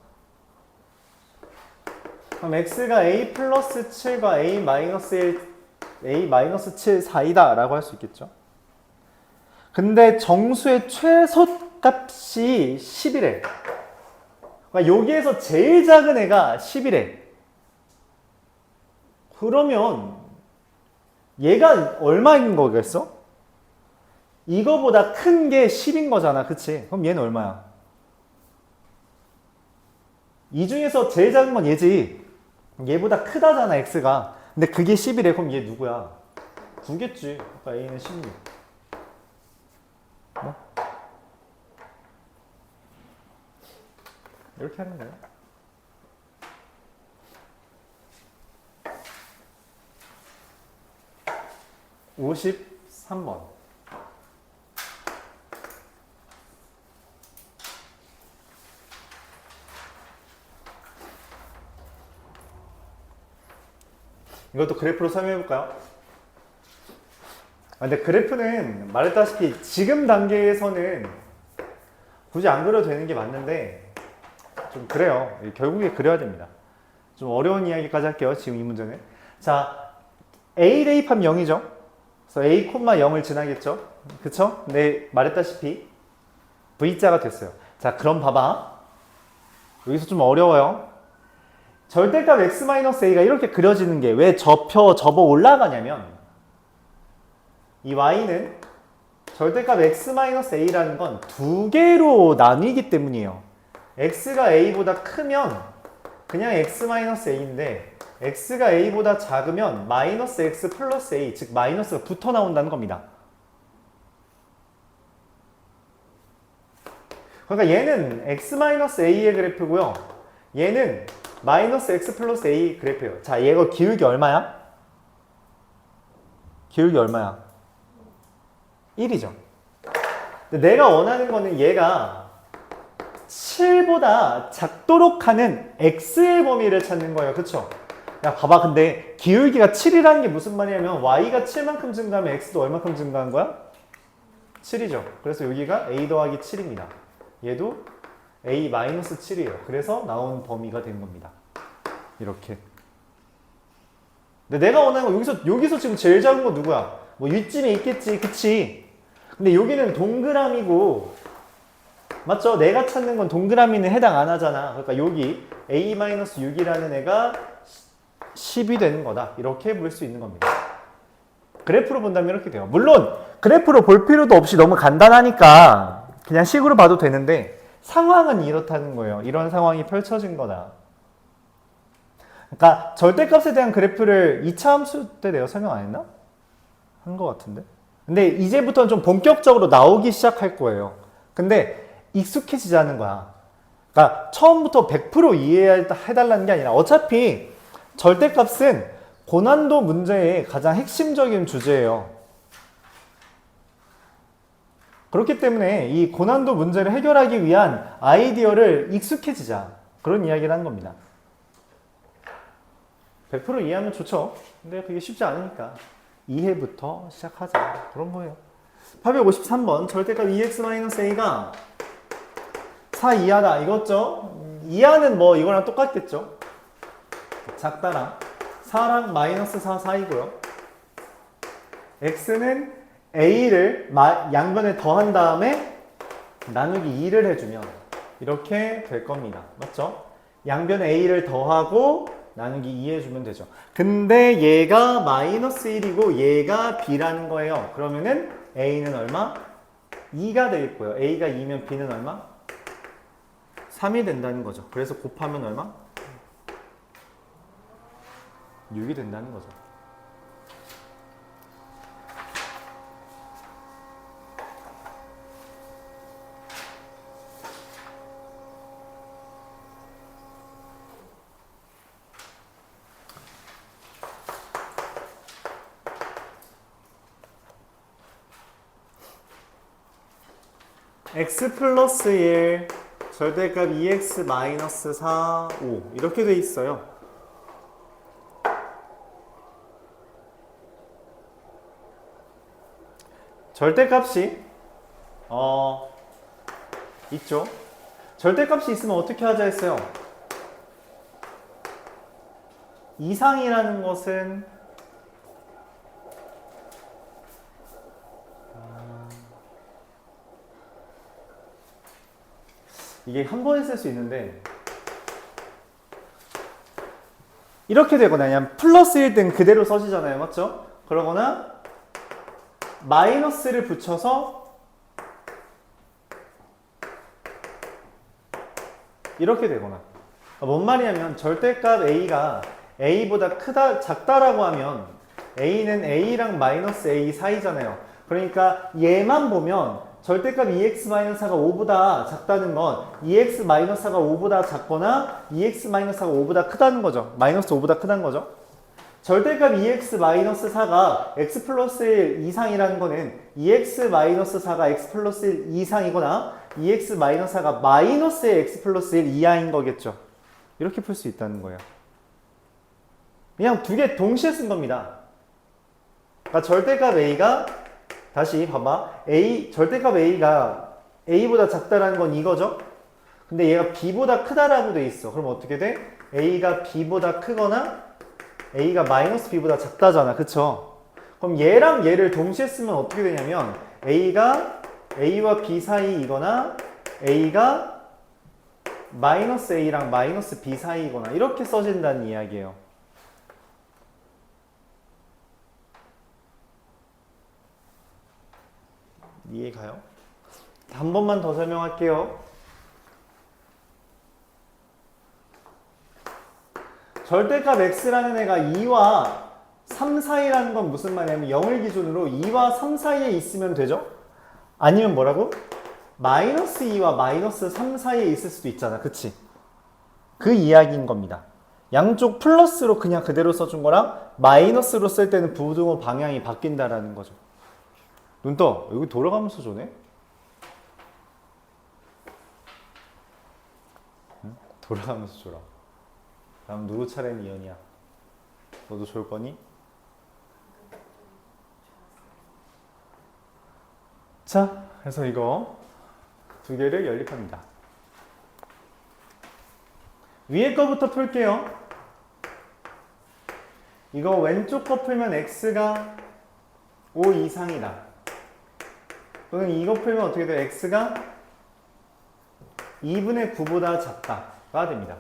그럼 x가 a 플러스 7과 a 마이너스 1, a 마이너스 7 사이다 라고 할 수 있겠죠. 근데 정수의 최소값이 10이래. 그러니까 여기에서 제일 작은 애가 10이래. 그러면 얘가 얼마인 거겠어? 이거보다 큰 게 10인 거잖아. 그치? 그럼 얘는 얼마야? 이 중에서 제일 작은 건 얘지. 얘보다 크다잖아, x가. 근데 그게 10이래. 그럼 얘 누구야? 9겠지. 그러니까 a는 16. 뭐? 이렇게 하는 거예요. (53번) 이것도 그래프로 설명해 볼까요? 근데 그래프는 말했다시피 지금 단계에서는 굳이 안 그려도 되는 게 맞는데 좀 그래요. 결국에 그려야 됩니다. 좀 어려운 이야기까지 할게요. 지금 이 문제는. 자, a 대입하면 0이죠. 그래서 a, 0을 지나겠죠. 그쵸? 네, 말했다시피 v자가 됐어요. 자, 그럼 봐봐. 여기서 좀 어려워요. 절대값 x-a가 이렇게 그려지는 게 왜 접어 올라가냐면 이 y는 절대값 x-a라는 건 두 개로 나뉘기 때문이에요. x가 a보다 크면 그냥 x-a인데 x가 a보다 작으면 마이너스 x 플러스 a, 즉 마이너스가 붙어 나온다는 겁니다. 그러니까 얘는 x-a의 그래프고요. 얘는 마이너스 x 플러스 a 그래프예요. 자, 얘가 기울기 얼마야? 기울기 얼마야? 1이죠. 근데 내가 원하는 거는 얘가 7보다 작도록 하는 x의 범위를 찾는 거예요. 그쵸? 야, 봐봐. 근데 기울기가 7이라는 게 무슨 말이냐면 y가 7만큼 증가하면 x도 얼마큼 증가한 거야? 7이죠. 그래서 여기가 a 더하기 7입니다. 얘도 a 마이너스 7이에요. 그래서 나온 범위가 된 겁니다. 이렇게. 근데 내가 원하는 거 여기서 지금 제일 작은 거 누구야? 뭐 윗집에 있겠지. 그치? 근데 여기는 동그라미고 맞죠? 내가 찾는 건 동그라미는 해당 안 하잖아. 그러니까 여기 a-6이라는 애가 10이 되는 거다. 이렇게 볼 수 있는 겁니다. 그래프로 본다면 이렇게 돼요. 물론 그래프로 볼 필요도 없이 너무 간단하니까 그냥 식으로 봐도 되는데 상황은 이렇다는 거예요. 이런 상황이 펼쳐진 거다. 그러니까 절대값에 대한 그래프를 2차 함수 때 내가 설명 안 했나? 한 거 같은데. 근데 이제부터는 좀 본격적으로 나오기 시작할 거예요. 근데 익숙해지자는 거야. 그러니까 처음부터 100% 이해해달라는 게 아니라 어차피 절대값은 고난도 문제의 가장 핵심적인 주제예요. 그렇기 때문에 이 고난도 문제를 해결하기 위한 아이디어를 익숙해지자. 그런 이야기를 하는 겁니다. 100% 이해하면 좋죠. 근데 그게 쉽지 않으니까 이해부터 시작하자. 그런 거예요. 853번 절대값 2x-a가 4 이하다. 이거죠? 이하는 뭐 이거랑 똑같겠죠? 작다랑 4랑 마이너스 4 사이고요. x는 a를 양변에 더한 다음에 나누기 2를 해주면 이렇게 될 겁니다. 맞죠? 양변에 a를 더하고 나누기 2 해주면 되죠. 근데 얘가 마이너스 1이고 얘가 b라는 거예요. 그러면은 a는 얼마? 2가 되겠고요. a가 2면 b는 얼마? 3이 된다는 거죠. 그래서 곱하면 얼마? 6이 된다는 거죠. x 플러스 1 절대값 2x 마이너스 4, 5 이렇게 돼 있어요. 절대값이 있죠. 절대값이 있으면 어떻게 하자 했어요? 이상이라는 것은 이게 한 번에 쓸 수 있는데 이렇게 되거나 그냥 플러스 1등 그대로 써지잖아요. 맞죠? 그러거나 마이너스를 붙여서 이렇게 되거나 뭔 말이냐면 절대값 a가 a보다 크다 작다라고 하면 a는 a랑 마이너스 a 사이잖아요. 그러니까 얘만 보면 절대값 2x-4가 5보다 작다는 건 2x-4가 5보다 작거나 2x-4가 5보다 크다는 거죠. 마이너스 5보다 크다는 거죠. 절대값 2x-4가 x 플러스 1 이상이라는 거는 2x-4가 x 플러스 1 이상이거나 2x-4가 마이너스의 x 플러스 1 이하인 거겠죠. 이렇게 풀 수 있다는 거예요. 그냥 두 개 동시에 쓴 겁니다. 그러니까 절대값 a가 다시 봐봐. 절대값 a가 a보다 작다라는 건 이거죠. 근데 얘가 b보다 크다라고 돼 있어. 그럼 어떻게 돼? a가 b보다 크거나 a가 마이너스 b보다 작다잖아. 그쵸? 그럼 얘랑 얘를 동시에 쓰면 어떻게 되냐면 a가 a와 b 사이이거나 a가 마이너스 a랑 마이너스 b 사이이거나 이렇게 써진다는 이야기예요. 이해가요? 한 번만 더 설명할게요. 절대값 x라는 애가 2와 3 사이라는 건 무슨 말이냐면 0을 기준으로 2와 3 사이에 있으면 되죠? 아니면 뭐라고? 마이너스 2와 마이너스 3 사이에 있을 수도 있잖아. 그치? 그 이야기인 겁니다. 양쪽 플러스로 그냥 그대로 써준 거랑 마이너스로 쓸 때는 부등호 방향이 바뀐다라는 거죠. 눈 떠. 여기 돌아가면서 조네? 응? 돌아가면서 졸아. 다음 누구 차례는 이연이야. 너도 졸 거니? 자, 그래서 이거 두 개를 연립합니다. 위에 거부터 풀게요. 이거 왼쪽 거 풀면 x가 5 이상이다. 또는 이거 풀면 어떻게 돼요? x가 2분의 9보다 작다가 됩니다.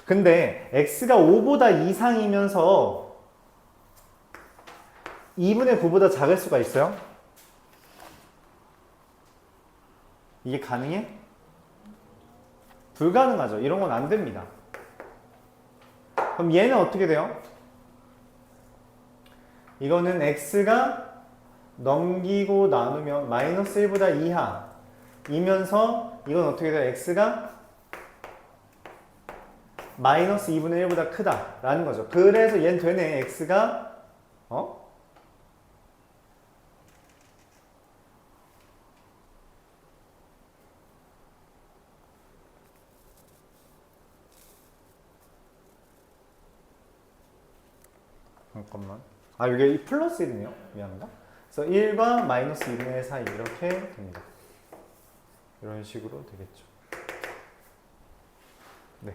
근데 x가 5보다 이상이면서 2분의 9보다 작을 수가 있어요? 이게 가능해? 불가능하죠. 이런 건 안 됩니다. 그럼 얘는 어떻게 돼요? 이거는 x가 넘기고 나누면 마이너스 1보다 이하이면서 이건 어떻게 돼요? x가 마이너스 2분의 1보다 크다라는 거죠. 그래서 얘는 되네. x가 잠깐만. 이게 플러스 1이네요. 미안합니다. 그래서 1과 마이너스 2분의 1 사이 이렇게 됩니다. 이런 식으로 되겠죠. 네.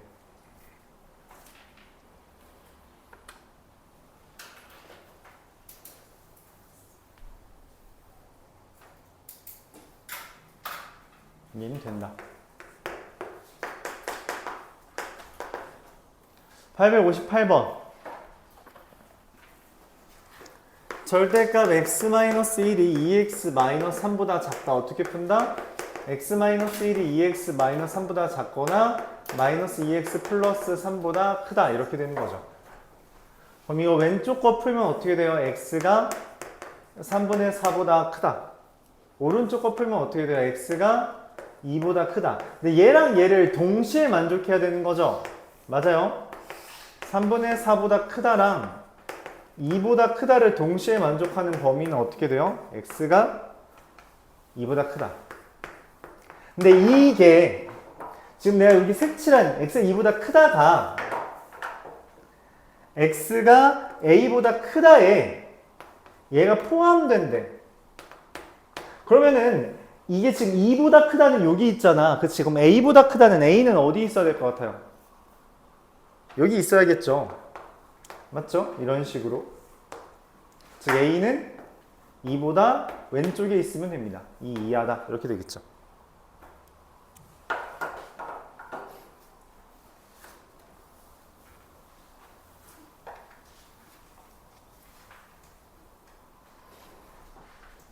얘는 된다. 858번. 절대값 x-1이 2x-3보다 작다. 어떻게 푼다? x-1이 2x-3보다 작거나 마이너스 2x 플러스 3보다 크다. 이렇게 되는 거죠. 그럼 이거 왼쪽 거 풀면 어떻게 돼요? x가 3분의 4보다 크다. 오른쪽 거 풀면 어떻게 돼요? x가 2보다 크다. 근데 얘랑 얘를 동시에 만족해야 되는 거죠. 맞아요? 3분의 4보다 크다랑 2보다 크다를 동시에 만족하는 범위는 어떻게 돼요? x가 2보다 크다. 근데 이게 지금 내가 여기 색칠한 x가 2보다 크다가 x가 a보다 크다에 얘가 포함된대. 그러면은 이게 지금 2보다 크다는 여기 있잖아. 그치? 그럼 a보다 크다는 a는 어디 있어야 될 것 같아요? 여기 있어야겠죠. 맞죠? 이런 식으로. 즉 a는 2보다 왼쪽에 있으면 됩니다. 2 이하다. 이렇게 되겠죠.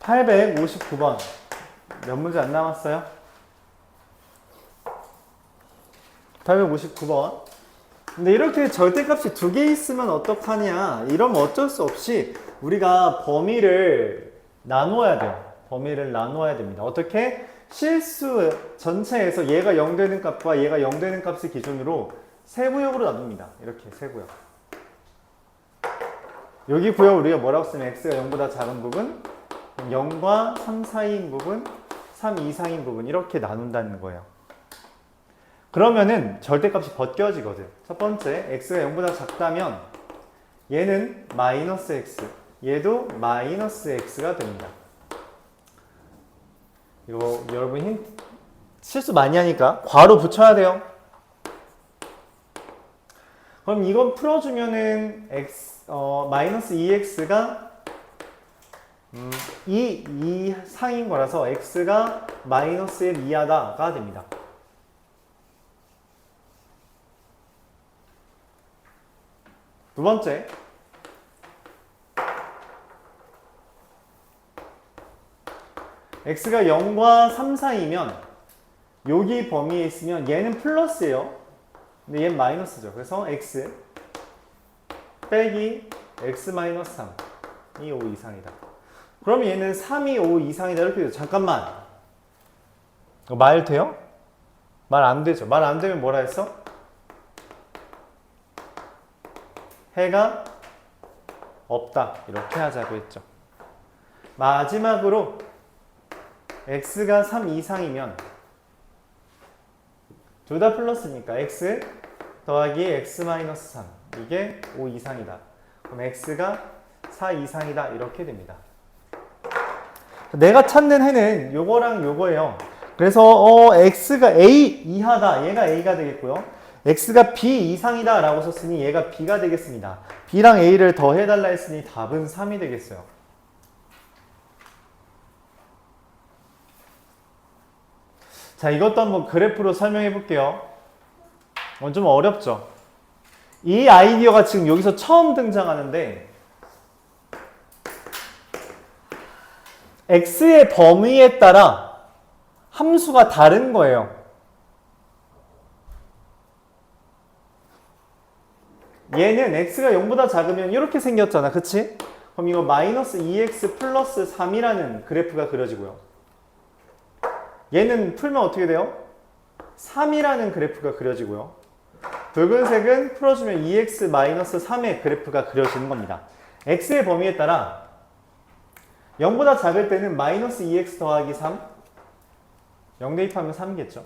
(859번) 몇 문제 안 남았어요? 859번. 근데 이렇게 절대값이 두 개 있으면 어떡하냐? 이러면 어쩔 수 없이 우리가 범위를 나누어야 돼요. 범위를 나누어야 됩니다. 어떻게? 실수 전체에서 얘가 0 되는 값과 얘가 0 되는 값을 기준으로 세부역으로 나눕니다. 이렇게 세부역. 여기 구역 우리가 뭐라고 쓰면 x가 0보다 작은 부분, 0과 3 사이인 부분, 3 이상인 부분 이렇게 나눈다는 거예요. 그러면은 절대값이 벗겨지거든. 첫 번째, x가 0보다 작다면 얘는 마이너스 x, 얘도 마이너스 x가 됩니다. 이거 여러분 실수 많이 하니까 괄호 붙여야 돼요. 그럼 이건 풀어주면은 마이너스 2x가 2 이상인 거라서 x가 마이너스 1 이하다가 됩니다. 두 번째, x가 0과 3 사이면 여기 범위에 있으면 얘는 플러스예요. 근데 얘는 마이너스죠. 그래서 x 빼기 x 마이너스 3이 5 이상이다. 그러면 얘는 3이 5 이상이다 이렇게 돼요. 잠깐만. 말 돼요? 말 안 되죠. 말 안 되면 뭐라 했어? 해가 없다. 이렇게 하자고 했죠. 마지막으로 x가 3 이상이면 둘 다 플러스니까 x 더하기 x 마이너스 3 이게 5 이상이다. 그럼 x가 4 이상이다. 이렇게 됩니다. 내가 찾는 해는 요거랑 요거예요. 그래서 x가 a 이하다. 얘가 a가 되겠고요. x가 b 이상이다 라고 썼으니 얘가 b가 되겠습니다. b랑 a를 더해달라 했으니 답은 3이 되겠어요. 자, 이것도 한번 그래프로 설명해 볼게요. 좀 어렵죠? 이 아이디어가 지금 여기서 처음 등장하는데 x의 범위에 따라 함수가 다른 거예요. 얘는 x가 0보다 작으면 이렇게 생겼잖아. 그치? 그럼 이거 마이너스 2x 플러스 3이라는 그래프가 그려지고요. 얘는 풀면 어떻게 돼요? 3이라는 그래프가 그려지고요. 붉은색은 풀어주면 2x 마이너스 3의 그래프가 그려지는 겁니다. x의 범위에 따라 0보다 작을 때는 마이너스 2x 더하기 3, 0 대입하면 3이겠죠.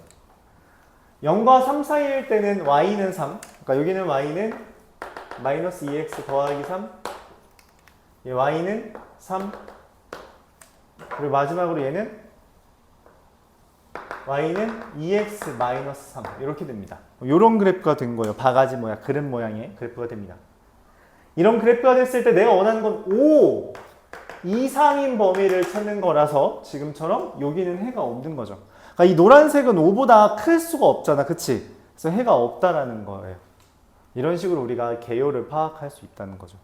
0과 3 사이일 때는 y는 3, 그러니까 여기는 y는 마이너스 2x 더하기 3, y는 3, 그리고 마지막으로 얘는 y는 2x 마이너스 3 이렇게 됩니다. 이런 그래프가 된 거예요. 바가지 모양, 그릇 모양의 그래프가 됩니다. 이런 그래프가 됐을 때 내가 원하는 건 5 이상인 범위를 찾는 거라서 지금처럼 여기는 해가 없는 거죠. 그러니까 이 노란색은 5보다 클 수가 없잖아. 그치? 그래서 해가 없다라는 거예요. 이런 식으로 우리가 개요를 파악할 수 있다는 거죠.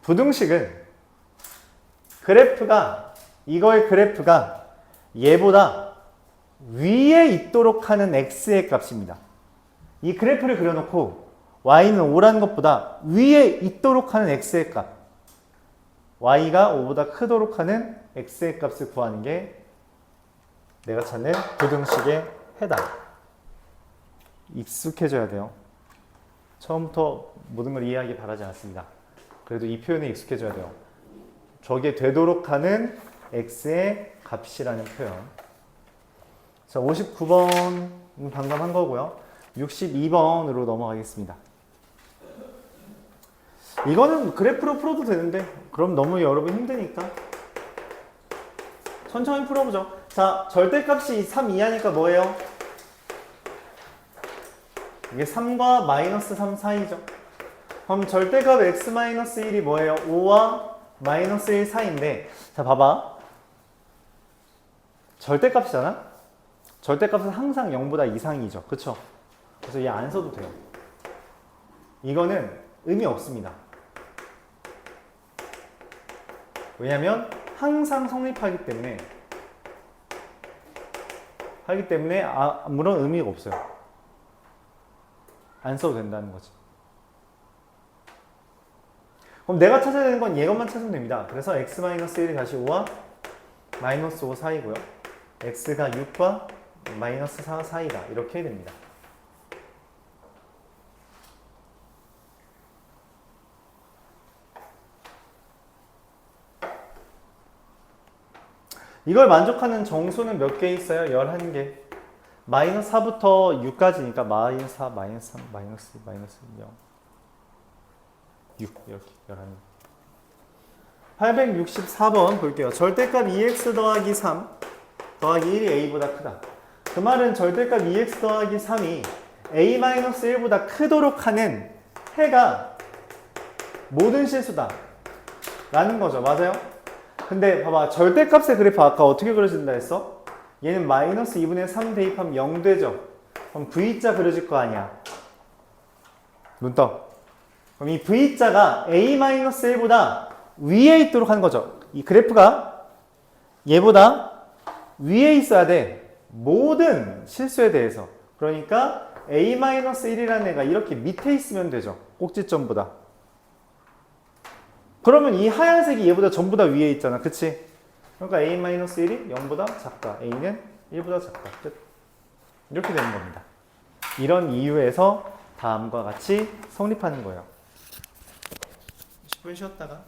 부등식은 이거의 그래프가 얘보다 위에 있도록 하는 x의 값입니다. 이 그래프를 그려놓고 y는 5라는 것보다 위에 있도록 하는 x의 값, y가 5보다 크도록 하는 x의 값을 구하는 게 내가 찾는 부등식의 해답. 익숙해져야 돼요. 처음부터 모든 걸 이해하기 바라지 않습니다. 그래도 이 표현에 익숙해져야 돼요. 저게 되도록 하는 x의 값이라는 표현. 자, 59번 방금 한 거고요. 62번으로 넘어가겠습니다. 이거는 그래프로 풀어도 되는데 그럼 너무 여러분 힘드니까 천천히 풀어보죠. 자, 절대값이 3 이하니까 뭐예요? 이게 3과 마이너스 3 사이죠. 그럼 절대값 x-1이 뭐예요? 5와 마이너스 1 사이인데, 자 봐봐. 절대값이잖아? 절대값은 항상 0보다 이상이죠. 그쵸? 그래서 얘 안 써도 돼요. 이거는 의미 없습니다. 왜냐면 항상 성립하기 때문에 아무런 의미가 없어요. 안 써도 된다는 거지. 그럼 내가 찾아야 되는 건 얘것만 찾으면 됩니다. 그래서 x-1이 다시 5와 마이너스 5 사이고요. x가 6과 마이너스 4 사이다. 이렇게 됩니다. 이걸 만족하는 정수는 몇 개 있어요? 11개. 마이너스 4부터 6까지니까 마이너스 4, 마이너스 3, 마이너스 0. 6 이렇게 11개. 864번 볼게요. 절대값 2x 더하기 3 더하기 1이 a보다 크다. 그 말은 절대값 2x 더하기 3이 a-1보다 크도록 하는 해가 모든 실수다 라는 거죠. 맞아요? 근데 봐봐. 절대값의 그래프 아까 어떻게 그려진다 했어? 얘는 마이너스 2분의 3 대입하면 0 되죠? 그럼 V자 그려질 거 아니야. 눈 떠. 그럼 이 V자가 a-1보다 위에 있도록 하는 거죠. 이 그래프가 얘보다 위에 있어야 돼. 모든 실수에 대해서. 그러니까 a-1이라는 애가 이렇게 밑에 있으면 되죠. 꼭지점보다. 그러면 이 하얀색이 얘보다 전부 다 위에 있잖아. 그치? 그러니까 a-1이 0보다 작다. a는 1보다 작다. 끝. 이렇게 되는 겁니다. 이런 이유에서 다음과 같이 성립하는 거예요. 10분 쉬었다가